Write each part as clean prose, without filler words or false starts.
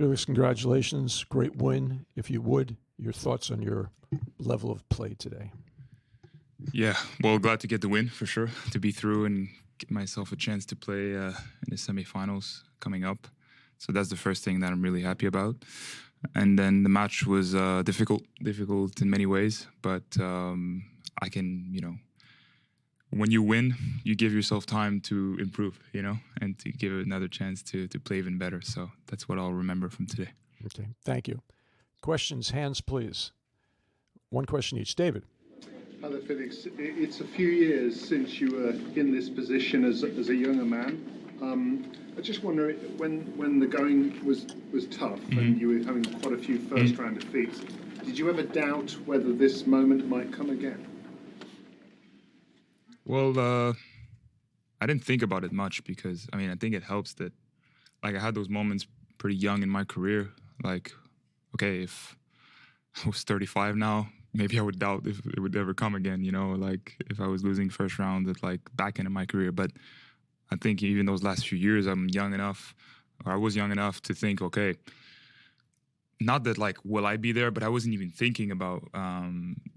Felix, congratulations. Great win. If you would, your thoughts on your level of play today. Yeah, well, glad to get the win for sure, to be through and get myself a chance to play in the semifinals coming up. So that's the first thing that I'm really happy about. And then the match was difficult in many ways, but I can, when you win, you give yourself time to improve, and to give it another chance to play even better. So that's what I'll remember from today. Okay, thank you. Questions, hands, please. One question each. David. Hi there, Felix. It's a few years since you were in this position as a younger man. I just wonder, when the going was tough and you were having quite a few first-round defeats, did you ever doubt whether this moment might come again? Well, I didn't think about it much because, I think it helps that, I had those moments pretty young in my career. Okay, if I was 35 now, maybe I would doubt if it would ever come again, if I was losing first round at, back end of my career. But I think even those last few years, I was young enough to think, okay, not that, will I be there, but I wasn't even thinking about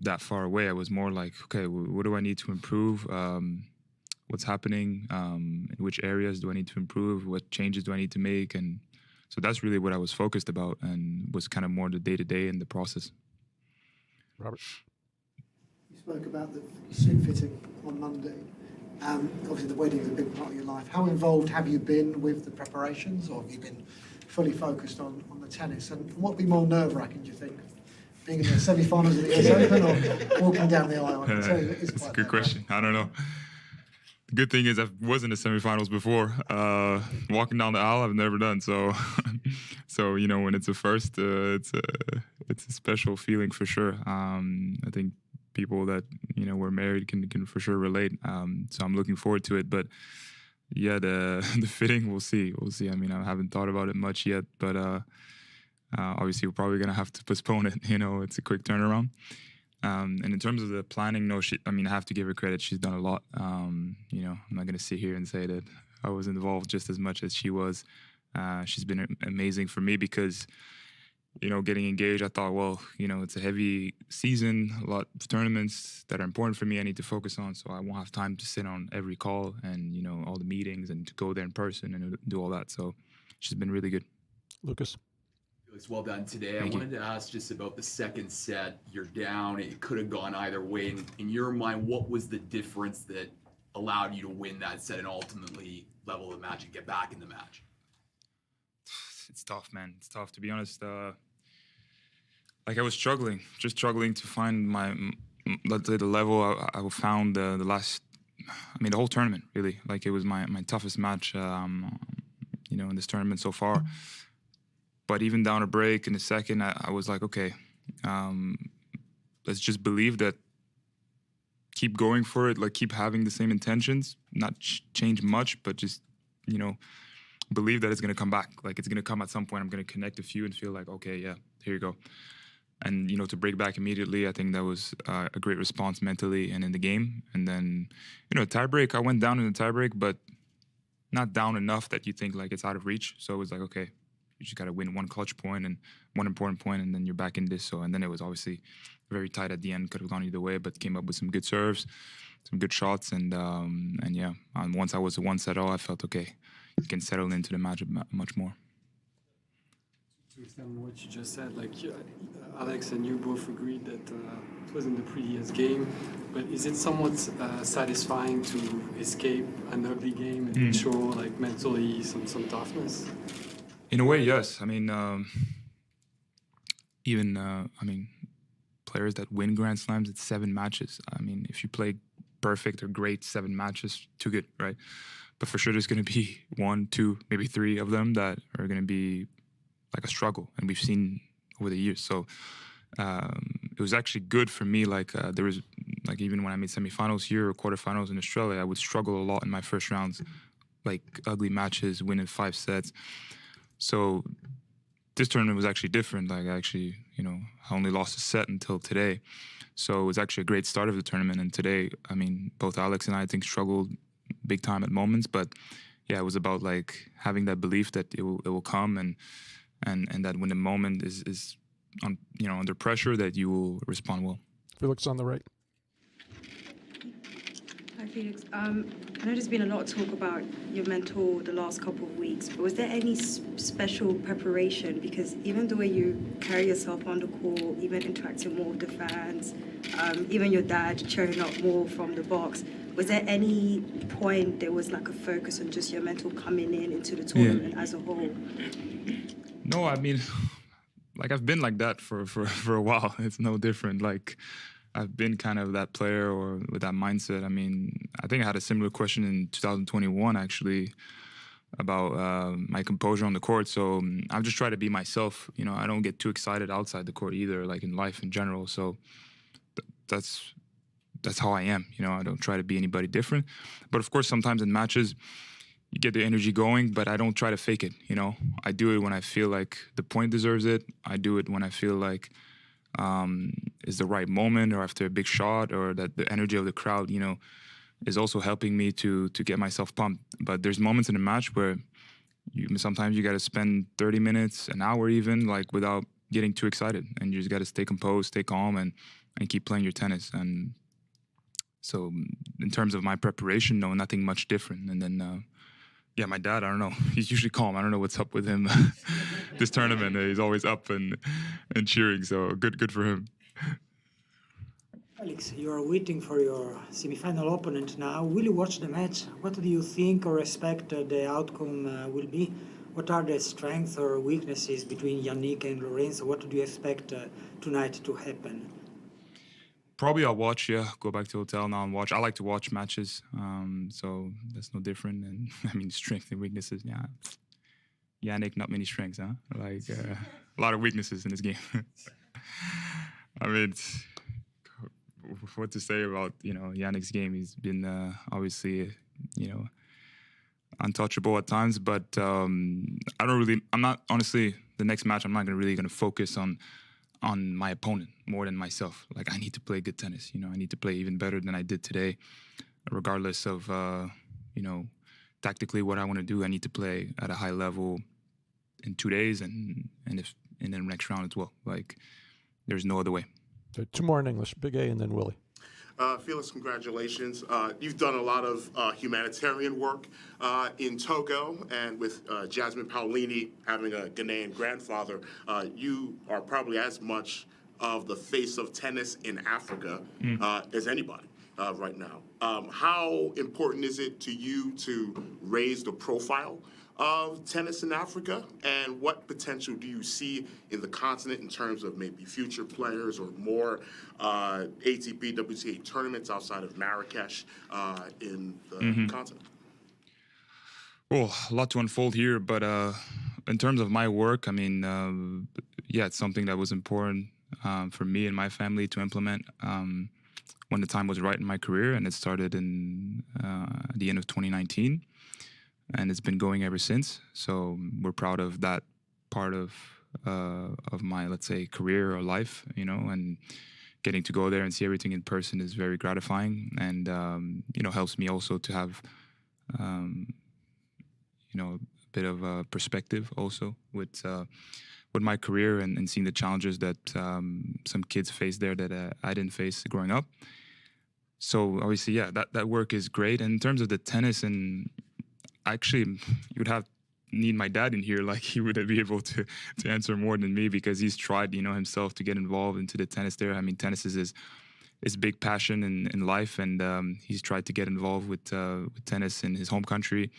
that far away. I was more like, okay, what do I need to improve? What's happening? In which areas do I need to improve? What changes do I need to make? And so that's really what I was focused about, and was kind of more the day-to-day and the process. Robert. You spoke about the suit fitting on Monday. Obviously, the wedding is a big part of your life. How involved have you been with the preparations, or have you been fully focused on the tennis? And what would be more nerve-wracking, do you think? Being in the semi-finals of the US Open or walking down the aisle? It's a good question. I don't know. The good thing is I was in the semi-finals before. Walking down the aisle, I've never done. So, when it's a first, it's a special feeling for sure. I think people that were married can for sure relate. So I'm looking forward to it. But yeah, the fitting, we'll see. I haven't thought about it much yet, but obviously we're probably gonna have to postpone it. It's a quick turnaround. And in terms of the planning, I have to give her credit. She's done a lot. I'm not going to sit here and say that I was involved just as much as she was. She's been amazing for me because, getting engaged, I thought, well, it's a heavy season, a lot of tournaments that are important for me I need to focus on, so I won't have time to sit on every call and, all the meetings and to go there in person and do all that. So she's been really good. Lucas. Well done today. I wanted to ask just about the second set. You're down. It could have gone either way. In your mind, what was the difference that allowed you to win that set and ultimately level the match and get back in the match? It's tough, man. It's tough, to be honest. I was struggling to find let's say, the level I found the whole tournament, really. It was my toughest match, in this tournament so far. But even down a break in the second, I was like, okay, let's just believe that, keep going for it, keep having the same intentions, not change much, but just, believe that it's going to come back. It's going to come at some point. I'm going to connect a few and feel like, okay, yeah, here you go. And, to break back immediately, I think that was a great response mentally and in the game. And then, tiebreak, I went down in the tiebreak, but not down enough that you think, it's out of reach. So it was like, okay, you just got to win one clutch point and one important point, and then you're back in this. So, and then it was obviously very tight at the end. Could have gone either way, but came up with some good serves, some good shots, and yeah. And once I was a 1-set-0, I felt okay. You can settle into the match much more. To extend what you just said, Alex and you both agreed that it wasn't the prettiest game, but is it somewhat satisfying to escape an ugly game and show mentally some toughness? In a way, yes. Players that win Grand Slams, it's 7 matches. If you play perfect or great 7 matches, too good, right? But for sure, there's going to be 1, 2, maybe 3 of them that are going to be a struggle, and we've seen over the years. So it was actually good for me. There was even when I made semifinals here or quarterfinals in Australia, I would struggle a lot in my first rounds, ugly matches, winning 5 sets. So this tournament was actually different. I only lost a set until today. So it was actually a great start of the tournament. And today, both Alex and I think struggled big time at moments. But yeah, it was about having that belief that it will come. And and that when the moment is on, under pressure, that you will respond well. Felix on the right. Hi, Felix. I know there's been a lot of talk about your mentor the last couple of weeks, but was there any special preparation? Because even the way you carry yourself on the court, even interacting more with the fans, even your dad cheering up more from the box, was there any point there was like a focus on just your mental coming into the tournament as a whole? No, I mean, like I've been like that for a while. It's no different. Like I've been kind of that player or with that mindset. I mean, I think I had a similar question in 2021 actually about my composure on the court. So I've just tried to be myself. I don't get too excited outside the court either, like in life in general. So that's how I am. I don't try to be anybody different. But of course, sometimes in matches, you get the energy going, but I don't try to fake it, I do it when I feel like the point deserves it. I do it when I feel like is the right moment, or after a big shot, or that the energy of the crowd, is also helping me to get myself pumped. But there's moments in a match where sometimes you got to spend 30 minutes, an hour even, like without getting too excited. And you just got to stay composed, stay calm, and keep playing your tennis. And so in terms of my preparation, no, nothing much different. And then, yeah, my dad, I don't know. He's usually calm. I don't know what's up with him this tournament. He's always up and cheering. So good for him. Felix, you are waiting for your semi-final opponent now. Will you watch the match? What do you think or expect the outcome will be? What are the strengths or weaknesses between Jannik and Lorenzo? What do you expect tonight to happen? Probably I'll watch, go back to the hotel now and watch. I like to watch matches, so that's no different. And I mean, strengths and weaknesses, yeah. Jannik, not many strengths, huh? Like a lot of weaknesses in this game. I mean, what to say about, Jannik's game? He's been obviously, untouchable at times, but I'm not, honestly, the next match, I'm not really going to focus on my opponent more than myself. Like, I need to play good tennis. I need to play even better than I did today, regardless of, tactically what I want to do. I need to play at a high level in 2 days and if in the next round as well. Like, there's no other way. So 2 more in English, Big A and then Willie. Felix, congratulations. You've done a lot of humanitarian work in Togo, and with Jasmine Paolini having a Ghanaian grandfather, you are probably as much of the face of tennis in Africa as anybody right now. How important is it to you to raise the profile of tennis in Africa, and what potential do you see in the continent in terms of maybe future players or more ATP, WTA tournaments outside of Marrakesh in the continent? Well, a lot to unfold here, but in terms of my work, I mean, yeah, it's something that was important for me and my family to implement when the time was right in my career, and it started in the end of 2019. And it's been going ever since. So we're proud of that part of my, let's say, career or life, and getting to go there and see everything in person is very gratifying, and helps me also to have a bit of a perspective also with my career and seeing the challenges that some kids face there that I didn't face growing up. So obviously, yeah, that work is great. And in terms of the tennis, and actually, you would need my dad in here, like he would be able to answer more than me, because he's tried, himself to get involved into the tennis there. I mean, tennis is his big passion in life, and he's tried to get involved with tennis in his home country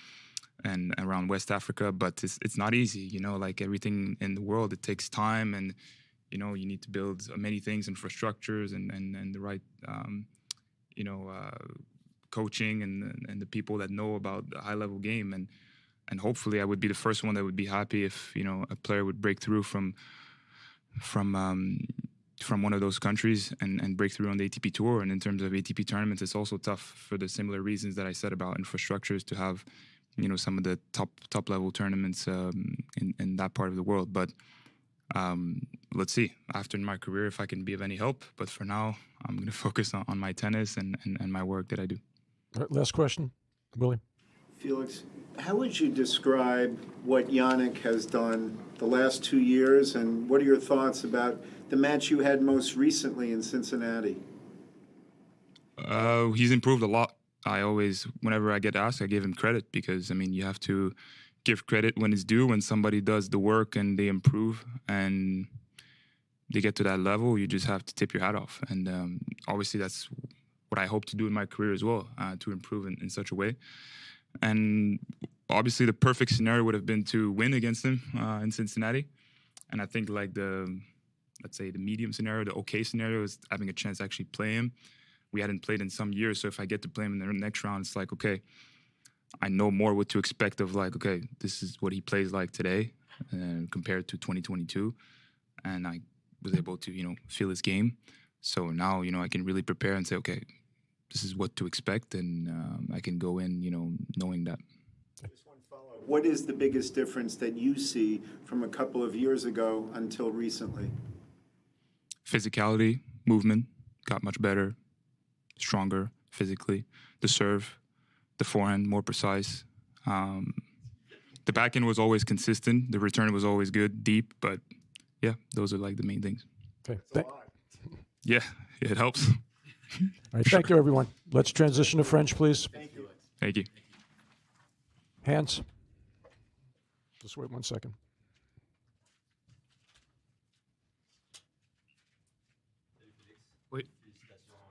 and around West Africa, but it's not easy, like everything in the world, it takes time, and you need to build many things, infrastructures and the right coaching and the people that know about the high-level game, and hopefully I would be the first one that would be happy if a player would break through from one of those countries and break through on the ATP tour. And in terms of ATP tournaments, it's also tough for the similar reasons that I said about infrastructures to have some of the top level tournaments in that part of the world. But let's see after my career if I can be of any help. But for now, I'm going to focus on my tennis and my work that I do. All right, last question, Willie. Felix, How would you describe what Jannik has done the last 2 years, and what are your thoughts about the match you had most recently in Cincinnati? He's improved a lot. I always, whenever I get asked, I give him credit because, I mean, you have to give credit when it's due. When somebody does the work and they improve and they get to that level, you just have to tip your hat off. And obviously that's what I hope to do in my career as well, to improve in such a way. And obviously the perfect scenario would have been to win against him in Cincinnati. And I think like let's say the medium scenario, the okay scenario is having a chance to actually play him. We hadn't played in some years, so if I get to play him in the next round, it's like, okay, I know more what to expect of like, okay, this is what he plays like today compared to 2022. And I was able to, feel his game. So now, I can really prepare and say, okay, this is what to expect, and I can go in, knowing that. Just one follow-up. What is the biggest difference that you see from a couple of years ago until recently? Physicality, movement, got much better, stronger physically. The serve, the forehand, more precise. The backhand was always consistent. The return was always good, deep, but yeah, those are like the main things. Okay. Yeah, it helps. All right, thank you, everyone. Let's transition to French, please. Thank you. Hands. Just wait 1 second. Oui.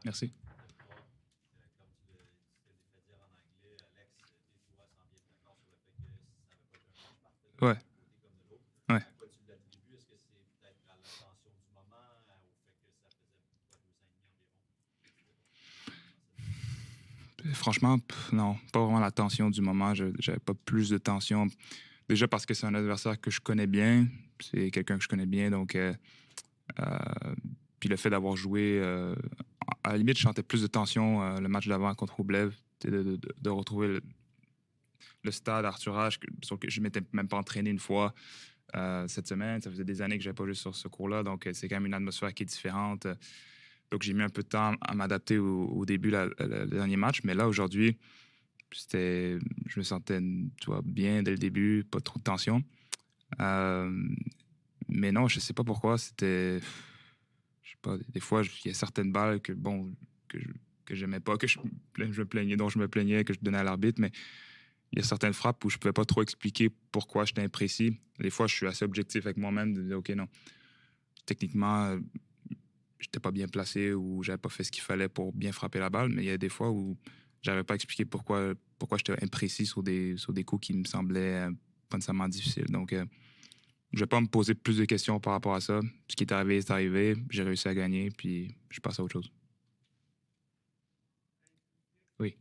Merci. Ouais. Ouais. Franchement, non, pas vraiment la tension du moment. J'avais pas plus de tension. Déjà parce que c'est un adversaire que je connais bien. C'est quelqu'un que je connais bien. Donc, puis le fait d'avoir joué, à la limite, je sentais plus de tension le match d'avant contre Rublev. De retrouver le stade Arthurage, sur lequel je ne m'étais même pas entraîné une fois cette semaine. Ça faisait des années que je n'avais pas joué sur ce cours-là. Donc, c'est quand même une atmosphère qui est différente. Donc, j'ai mis un peu de temps à m'adapter au début, le dernier match. Mais là, aujourd'hui, je me sentais bien dès le début, pas trop de tension. Mais non, je ne sais pas pourquoi. C'était... Je sais pas, des fois, il y a certaines balles que j'aimais pas, dont je me plaignais, que je donnais à l'arbitre. Mais il y a certaines frappes où je ne pouvais pas trop expliquer pourquoi j'étais imprécis. Des fois, je suis assez objectif avec moi-même de dire, OK, non, techniquement... j'étais pas bien placé ou j'avais pas fait ce qu'il fallait pour bien frapper la balle, mais il y a des fois où j'arrivais pas à expliquer pourquoi j'étais imprécis sur des coups qui me semblaient pas nécessairement difficiles. Donc, je vais pas me poser plus de questions par rapport à ça. Ce qui est arrivé. J'ai réussi à gagner, puis je passe à autre chose. Oui.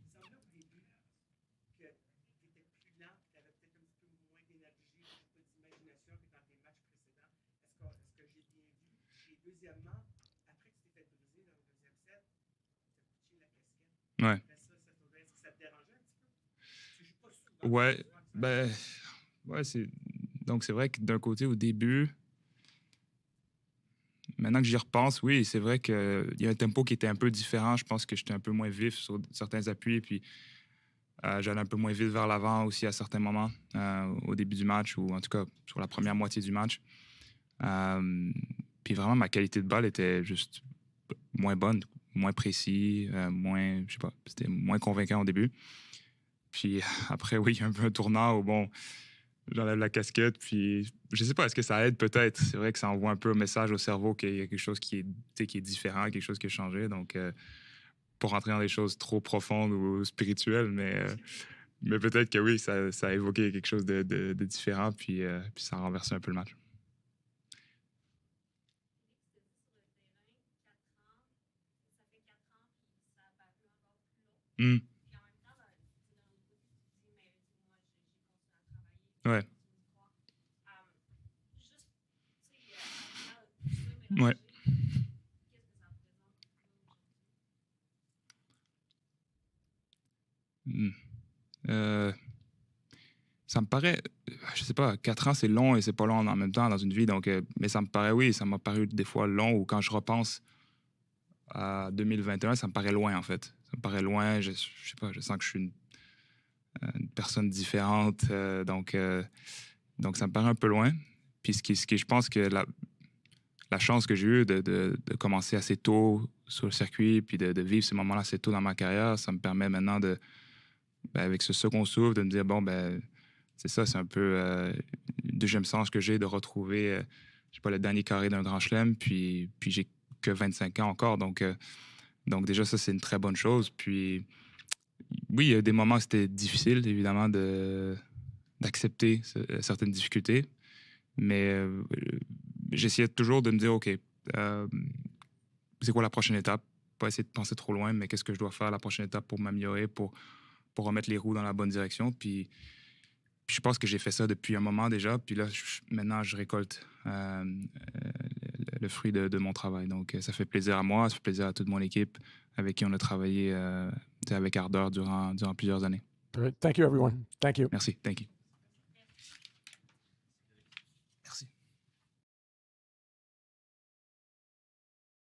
Ouais. Ouais, donc c'est vrai que d'un côté, au début, maintenant que j'y repense, oui, c'est vrai qu'il y a un tempo qui était un peu différent. Je pense que j'étais un peu moins vif sur certains appuis, puis j'allais un peu moins vite vers l'avant aussi à certains moments, au début du match, ou en tout cas sur la première moitié du match. Puis vraiment, ma qualité de balle était juste moins bonne, moins précis, je sais pas, c'était moins convaincant au début. Puis après, oui, il y a un peu un tournant où, bon, j'enlève la casquette, puis je sais pas, est-ce que ça aide peut-être? C'est vrai que ça envoie un peu un message au cerveau qu'il y a quelque chose qui est différent, quelque chose qui a changé. Donc, pour rentrer dans des choses trop profondes ou spirituelles, mais peut-être que oui, ça a évoqué quelque chose de différent, puis ça a renversé un peu le match. Mm. Ouais. Ouais. Ça me paraît, je sais pas, 4 ans, c'est long et c'est pas long en même temps dans une vie. Donc, mais ça me paraît, oui, ça m'a paru des fois long, ou quand je repense à 2021, ça me paraît loin, en fait. Ça me paraît loin, je sais pas, je sens que je suis une personne différente. Donc, ça me paraît un peu loin. Puis, je pense que la chance que j'ai eue de commencer assez tôt sur le circuit, puis de vivre ces moments-là assez tôt dans ma carrière, ça me permet maintenant avec ce second souffle, de me dire, bon, c'est ça, c'est un peu une deuxième chance que j'ai de retrouver, je sais pas, le dernier carré d'un grand chelem, puis j'ai que 25 ans encore, donc déjà, ça, c'est une très bonne chose. Puis, oui, il y a des moments où c'était difficile, évidemment, d'accepter certaines difficultés, mais j'essayais toujours de me dire, OK, c'est quoi la prochaine étape? Pas essayer de penser trop loin, mais qu'est-ce que je dois faire la prochaine étape pour m'améliorer, pour remettre les roues dans la bonne direction. Puis je pense que j'ai fait ça depuis un moment déjà. Puis là, maintenant, je récolte le fruit de mon travail. Donc, ça fait plaisir à moi, ça fait plaisir à toute mon équipe avec qui on a travaillé avec ardeur durant plusieurs années. Great. Thank you, everyone. Thank you. Merci. Thank you.